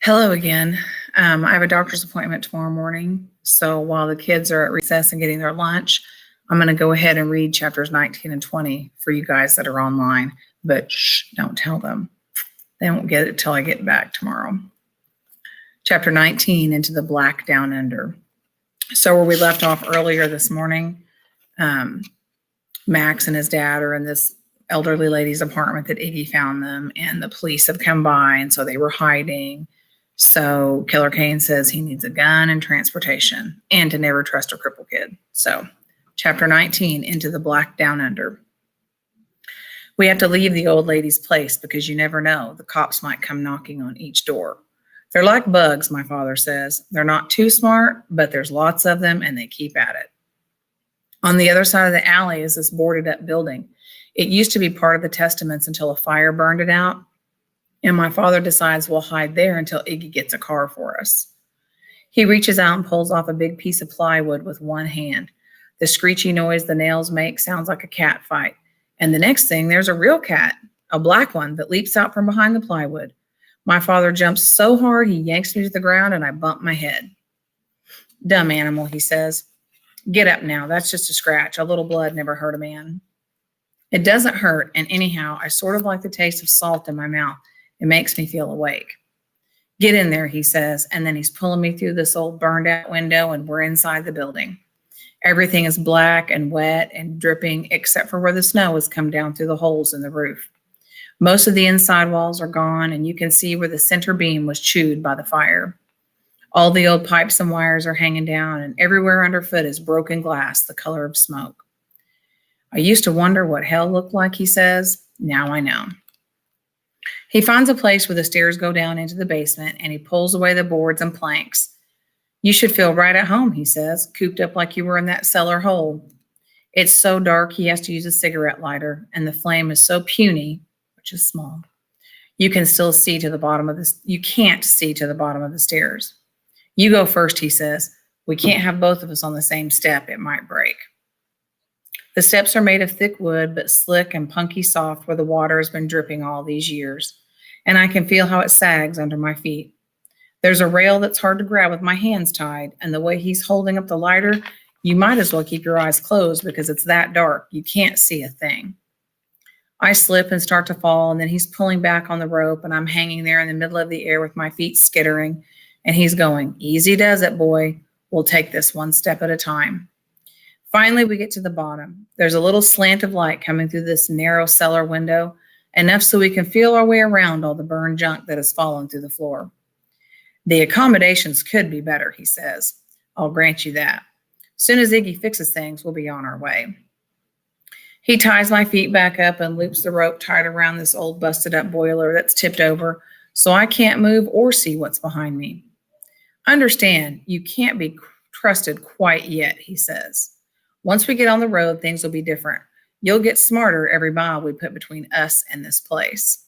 Hello again. I have a doctor's appointment tomorrow morning. So while the kids are at recess and getting their lunch, I'm going to go ahead and read chapters 19 and 20 for you guys that are online. But shh, don't tell them. They won't get it till I get back tomorrow. Chapter 19, Into the Black Down Under. So where we left off earlier this morning, Max and his dad are in this elderly lady's apartment that Iggy found them, and the police have come by, and so they were hiding. So Killer Kane says he needs a gun and transportation and to never trust a cripple kid. So chapter 19, Into the Black Down Under. We have to leave the old lady's place because you never know. The cops might come knocking on each door. They're like bugs, my father says. They're not too smart, but there's lots of them and they keep at it. On the other side of the alley is this boarded up building. It used to be part of the Testaments until a fire burned it out. And my father decides we'll hide there until Iggy gets a car for us. He reaches out and pulls off a big piece of plywood with one hand. The screechy noise the nails make sounds like a cat fight. And the next thing, there's a real cat, a black one that leaps out from behind the plywood. My father jumps so hard he yanks me to the ground and I bump my head. Dumb animal, he says. Get up now, that's just a scratch. A little blood never hurt a man. It doesn't hurt, and anyhow, I sort of like the taste of salt in my mouth. It makes me feel awake. Get in there, he says, and then he's pulling me through this old burned out window and we're inside the building. Everything is black and wet and dripping except for where the snow has come down through the holes in the roof. Most of the inside walls are gone and you can see where the center beam was chewed by the fire. All the old pipes and wires are hanging down and everywhere underfoot is broken glass the color of smoke. I used to wonder what hell looked like, he says. Now I know. He finds a place where the stairs go down into the basement and he pulls away the boards and planks. You should feel right at home, he says, cooped up like you were in that cellar hole. It's so dark he has to use a cigarette lighter and the flame is so puny, which is small. You can't see to the bottom of the stairs. You go first, he says. We can't have both of us on the same step. It might break. The steps are made of thick wood, but slick and punky soft where the water has been dripping all these years. And I can feel how it sags under my feet. There's a rail that's hard to grab with my hands tied, and the way he's holding up the lighter, you might as well keep your eyes closed because it's that dark. You can't see a thing. I slip and start to fall, and then he's pulling back on the rope, and I'm hanging there in the middle of the air with my feet skittering, and he's going, easy does it, boy. We'll take this one step at a time. Finally, we get to the bottom. There's a little slant of light coming through this narrow cellar window, enough so we can feel our way around all the burned junk that has fallen through the floor. The accommodations could be better, he says. I'll grant you that. Soon as Iggy fixes things, we'll be on our way. He ties my feet back up and loops the rope tied around this old busted up boiler that's tipped over so I can't move or see what's behind me. Understand, you can't be trusted quite yet, he says. Once we get on the road, things will be different. You'll get smarter every mile we put between us and this place.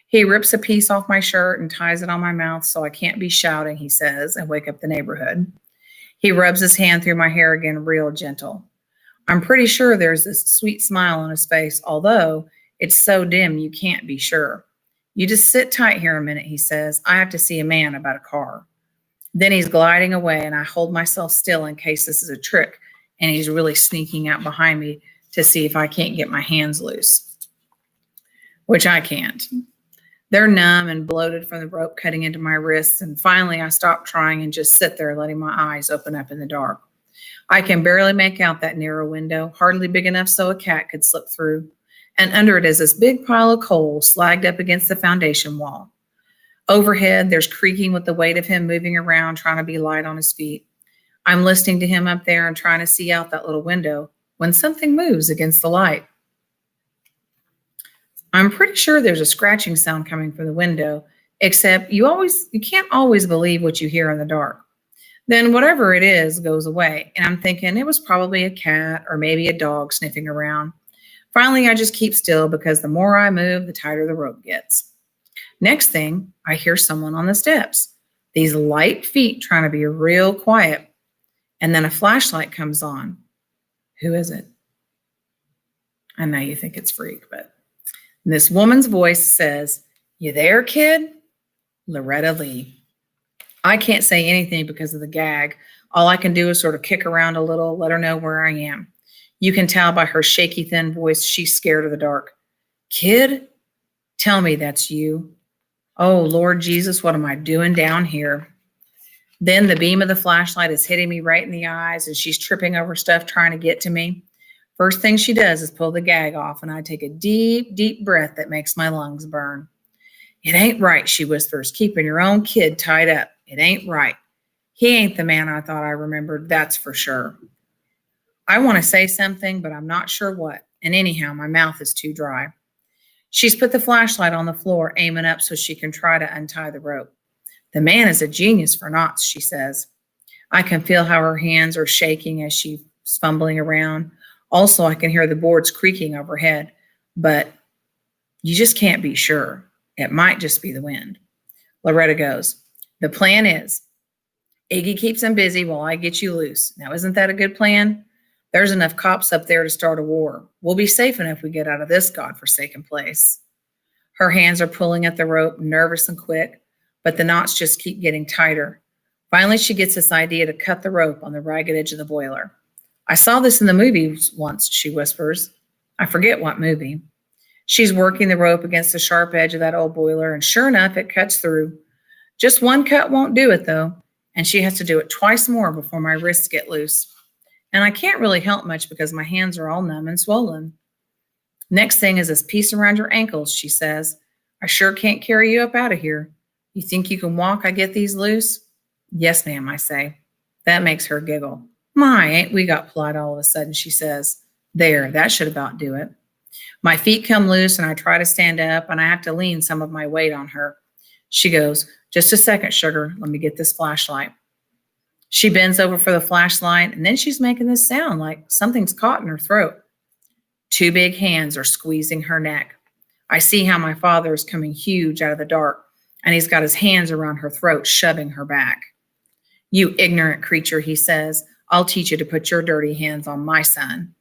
He rips a piece off my shirt and ties it on my mouth so I can't be shouting, he says, and wake up the neighborhood. He rubs his hand through my hair again real gentle. I'm pretty sure there's this sweet smile on his face, although it's so dim you can't be sure. You just sit tight here a minute, he says. I have to see a man about a car. Then he's gliding away and I hold myself still in case this is a trick and he's really sneaking out behind me to see if I can't get my hands loose, which I can't. They're numb and bloated from the rope cutting into my wrists, and finally I stop trying and just sit there letting my eyes open up in the dark. I can barely make out that narrow window, hardly big enough so a cat could slip through, and under it is this big pile of coal slagged up against the foundation wall. Overhead, there's creaking with the weight of him moving around, trying to be light on his feet. I'm listening to him up there and trying to see out that little window when something moves against the light. I'm pretty sure there's a scratching sound coming from the window, except you can't always believe what you hear in the dark. Then whatever it is goes away, and I'm thinking it was probably a cat or maybe a dog sniffing around. Finally, I just keep still because the more I move, the tighter the rope gets. Next thing, I hear someone on the steps. These light feet trying to be real quiet. And then a flashlight comes on. Who is it? I know you think it's Freak, but this woman's voice says, "You there, kid?" Loretta Lee. I can't say anything because of the gag. All I can do is sort of kick around a little, let her know where I am. You can tell by her shaky, thin voice she's scared of the dark. Kid, tell me that's you. Oh, Lord Jesus, what am I doing down here? Then the beam of the flashlight is hitting me right in the eyes, and she's tripping over stuff trying to get to me. First thing she does is pull the gag off, and I take a deep, deep breath that makes my lungs burn. It ain't right, she whispers, keeping your own kid tied up. It ain't right. He ain't the man I thought I remembered, that's for sure. I want to say something, but I'm not sure what. And anyhow, my mouth is too dry. She's put the flashlight on the floor, aiming up so she can try to untie the rope. The man is a genius for knots, she says. I can feel how her hands are shaking as she's fumbling around. Also, I can hear the boards creaking overhead, but you just can't be sure. It might just be the wind. Loretta goes, the plan is Iggy keeps him busy while I get you loose. Now, isn't that a good plan? There's enough cops up there to start a war. We'll be safe enough if we get out of this godforsaken place. Her hands are pulling at the rope, nervous and quick, but the knots just keep getting tighter. Finally, she gets this idea to cut the rope on the ragged edge of the boiler. I saw this in the movies once, she whispers. I forget what movie. She's working the rope against the sharp edge of that old boiler, and sure enough, it cuts through. Just one cut won't do it, though, and she has to do it twice more before my wrists get loose. And I can't really help much because my hands are all numb and swollen. Next thing is this piece around your ankles, she says. I sure can't carry you up out of here. You think you can walk? I get these loose? Yes, ma'am, I say. That makes her giggle. My, ain't we got polite all of a sudden, she says. There, that should about do it. My feet come loose and I try to stand up and I have to lean some of my weight on her. She goes, just a second, sugar. Let me get this flashlight. She bends over for the flashlight and then she's making this sound like something's caught in her throat. Two big hands are squeezing her neck. I see how my father is coming huge out of the dark and he's got his hands around her throat, shoving her back. You ignorant creature, he says. I'll teach you to put your dirty hands on my son.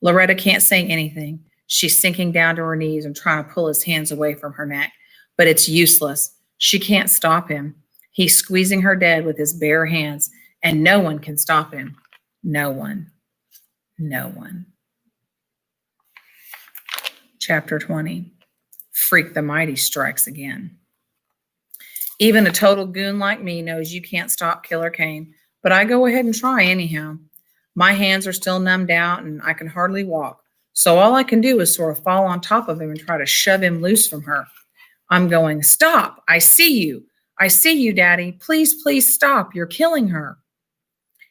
Loretta can't say anything. She's sinking down to her knees and trying to pull his hands away from her neck, but it's useless. She can't stop him. He's squeezing her dead with his bare hands, and no one can stop him. No one. No one. Chapter 20. Freak the Mighty strikes again. Even a total goon like me knows you can't stop Killer Kane, but I go ahead and try anyhow. My hands are still numbed out and I can hardly walk, so all I can do is sort of fall on top of him and try to shove him loose from her. I'm going, stop, I see you. I see you, Daddy. Please, please stop. You're killing her.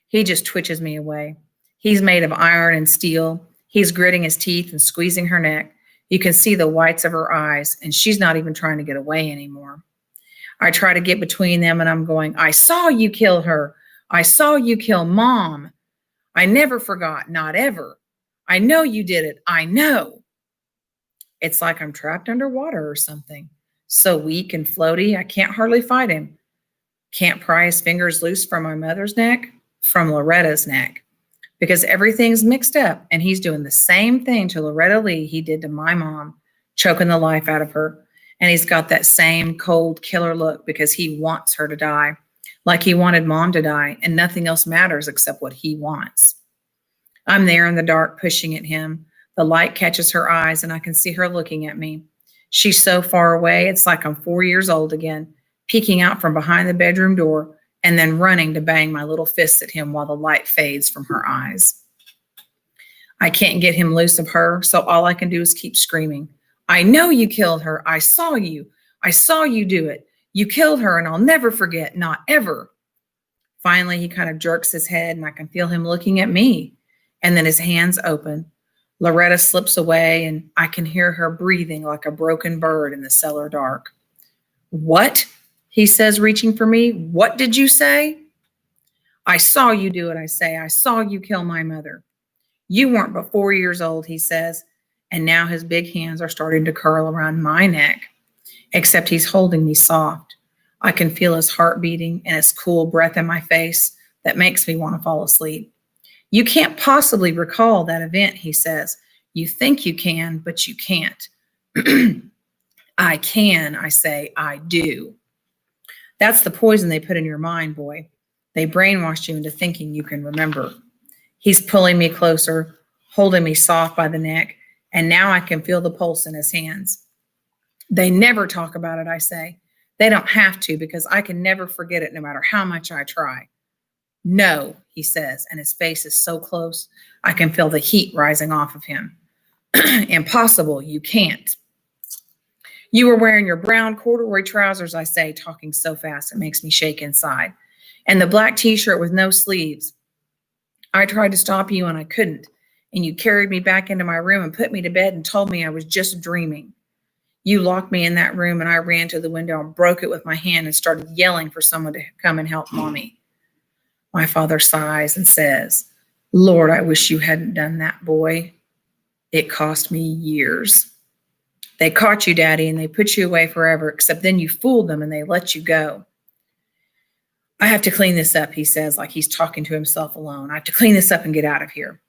He just twitches me away. He's made of iron and steel. He's gritting his teeth and squeezing her neck. You can see the whites of her eyes, and she's not even trying to get away anymore. I try to get between them, and I'm going, I saw you kill her. I saw you kill Mom. I never forgot, not ever. I know you did it. I know. It's like I'm trapped underwater or something. So weak and floaty, I can't hardly fight him. Can't pry his fingers loose from my mother's neck, from Loretta's neck, because everything's mixed up and he's doing the same thing to Loretta Lee he did to my mom, choking the life out of her. And he's got that same cold killer look because he wants her to die, like he wanted Mom to die, and nothing else matters except what he wants. I'm there in the dark pushing at him. The light catches her eyes and I can see her looking at me. She's so far away, it's like I'm 4 years old again, peeking out from behind the bedroom door and then running to bang my little fists at him while the light fades from her eyes. I can't get him loose of her, so all I can do is keep screaming. I know you killed her. I saw you. I saw you do it. You killed her and I'll never forget, not ever. Finally, he kind of jerks his head and I can feel him looking at me. And then his hands open. Loretta slips away and I can hear her breathing like a broken bird in the cellar dark. What? He says, reaching for me. What did you say? I saw you do it, I say. I saw you kill my mother. You weren't but 4 years old, he says. And now his big hands are starting to curl around my neck, except he's holding me soft. I can feel his heart beating and his cool breath in my face that makes me want to fall asleep. You can't possibly recall that event, he says. You think you can, but you can't. I can, I say, I do. That's the poison they put in your mind, boy. They brainwashed you into thinking you can remember. He's pulling me closer, holding me soft by the neck, and now I can feel the pulse in his hands. They never talk about it, I say. They don't have to because I can never forget it no matter how much I try. No, he says, and his face is so close, I can feel the heat rising off of him. Impossible, you can't. You were wearing your brown corduroy trousers, I say, talking so fast it makes me shake inside, and the black t-shirt with no sleeves. I tried to stop you and I couldn't, and you carried me back into my room and put me to bed and told me I was just dreaming. You locked me in that room and I ran to the window and broke it with my hand and started yelling for someone to come and help Mommy. My father sighs and says, Lord, I wish you hadn't done that, boy. It cost me years. They caught you, Daddy, and they put you away forever, except then you fooled them and they let you go. I have to clean this up, he says, like he's talking to himself alone. I have to clean this up and get out of here.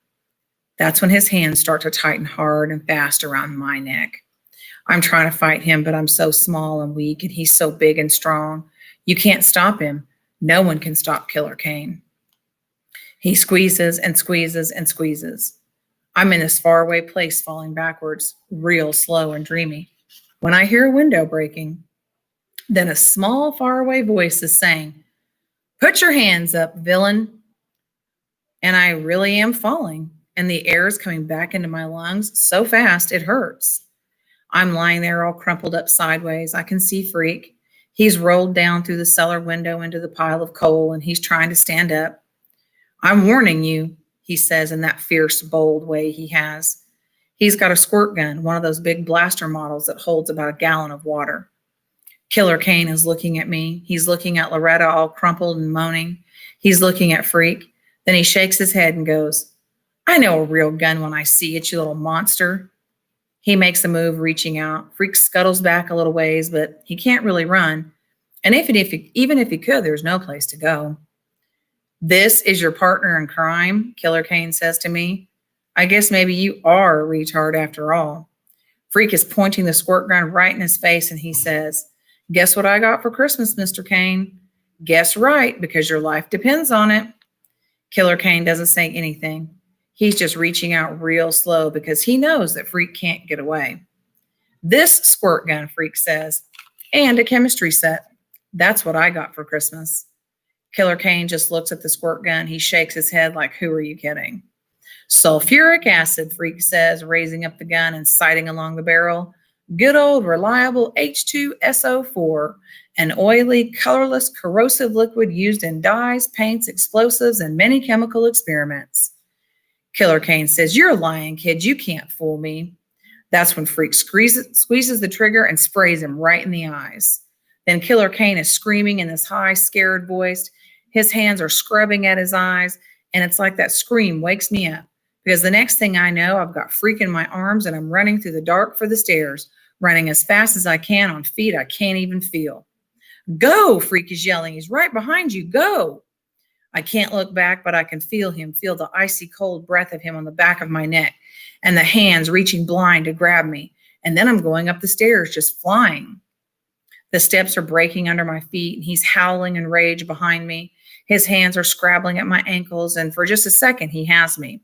That's when his hands start to tighten hard and fast around my neck. I'm trying to fight him, but I'm so small and weak, and he's so big and strong. You can't stop him. No one can stop Killer Kane. He squeezes and squeezes and squeezes. I'm in this faraway place falling backwards, real slow and dreamy, when I hear a window breaking. Then a small faraway voice is saying, Put your hands up, villain. And I really am falling, and the air is coming back into my lungs so fast it hurts. I'm lying there all crumpled up sideways. I can see Freak. He's rolled down through the cellar window into the pile of coal, and he's trying to stand up. I'm warning you, he says in that fierce, bold way he has. He's got a squirt gun, one of those big blaster models that holds about a gallon of water. Killer Kane is looking at me. He's looking at Loretta all crumpled and moaning. He's looking at Freak. Then he shakes his head and goes, I know a real gun when I see it, you little monster. He makes a move, reaching out. Freak scuttles back a little ways, but he can't really run. And even if he could, there's no place to go. This is your partner in crime, Killer Kane says to me. I guess maybe you are a retard after all. Freak is pointing the squirt gun right in his face, and he says, Guess what I got for Christmas, Mr. Kane? Guess right, because your life depends on it. Killer Kane doesn't say anything. He's just reaching out real slow because he knows that Freak can't get away. This squirt gun, Freak says, and a chemistry set. That's what I got for Christmas. Killer Kane just looks at the squirt gun. He shakes his head like, who are you kidding? Sulfuric acid, Freak says, raising up the gun and sighting along the barrel. Good old reliable H2SO4, an oily, colorless, corrosive liquid used in dyes, paints, explosives, and many chemical experiments. Killer Kane says, you're lying, kid. You can't fool me. That's when Freak squeezes the trigger and sprays him right in the eyes. Then Killer Kane is screaming in this high, scared voice. His hands are scrubbing at his eyes, and it's like that scream wakes me up. Because the next thing I know, I've got Freak in my arms, and I'm running through the dark for the stairs, running as fast as I can on feet I can't even feel. Go, Freak is yelling. He's right behind you. Go. I can't look back, but I can feel him, feel the icy cold breath of him on the back of my neck and the hands reaching blind to grab me. And then I'm going up the stairs, just flying. The steps are breaking under my feet, and he's howling in rage behind me. His hands are scrabbling at my ankles, and for just a second, he has me.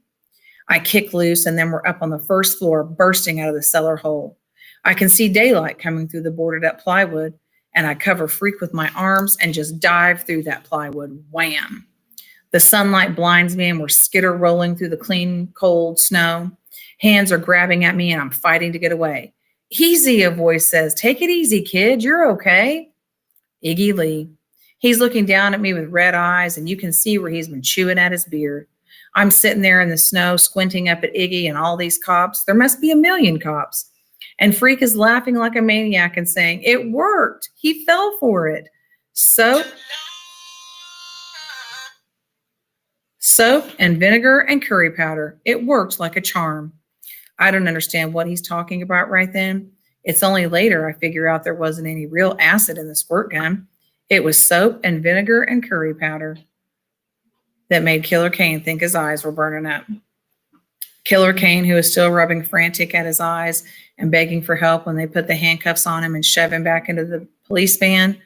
I kick loose, and then we're up on the first floor, bursting out of the cellar hole. I can see daylight coming through the boarded up plywood, and I cover Freak with my arms and just dive through that plywood. Wham! The sunlight blinds me, and we're skitter rolling through the clean, cold snow. Hands are grabbing at me, and I'm fighting to get away. Easy, a voice says. Take it easy, kid. You're okay. Iggy Lee. He's looking down at me with red eyes, and you can see where he's been chewing at his beard. I'm sitting there in the snow, squinting up at Iggy and all these cops. There must be a million cops. And Freak is laughing like a maniac and saying, it worked. He fell for it. Soap and vinegar and curry powder. It worked like a charm. I don't understand what he's talking about right then. It's only later I figure out there wasn't any real acid in the squirt gun. It was soap and vinegar and curry powder that made Killer Kane think his eyes were burning up. Killer Kane, who is still rubbing frantic at his eyes and begging for help when they put the handcuffs on him and shove him back into the police van.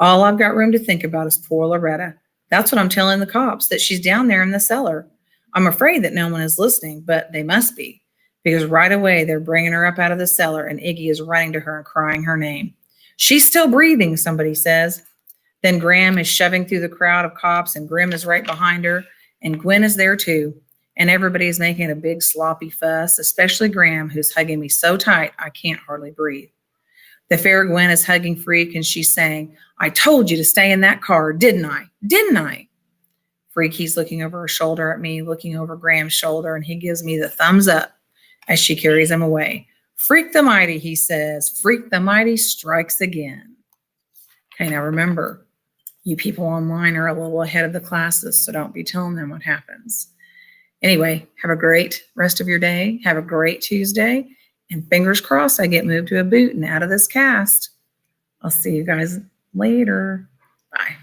All I've got room to think about is poor Loretta. That's what I'm telling the cops, that she's down there in the cellar. I'm afraid that no one is listening, but they must be, because right away they're bringing her up out of the cellar and Iggy is running to her and crying her name. She's still breathing, somebody says. Then Graham is shoving through the crowd of cops and Grim is right behind her and Gwen is there too. And everybody is making a big sloppy fuss, especially Graham, who's hugging me so tight I can't hardly breathe. The fair Gwen is hugging Freak and she's saying, I told you to stay in that car, didn't I? Didn't I? Freak, he's looking over her shoulder at me, looking over Graham's shoulder, and he gives me the thumbs up as she carries him away. Freak the mighty, he says. Freak the mighty strikes again. Okay, now remember, you people online are a little ahead of the classes, so don't be telling them what happens. Anyway, have a great rest of your day. Have a great Tuesday. And fingers crossed I get moved to a boot and out of this cast. I'll see you guys later. Bye.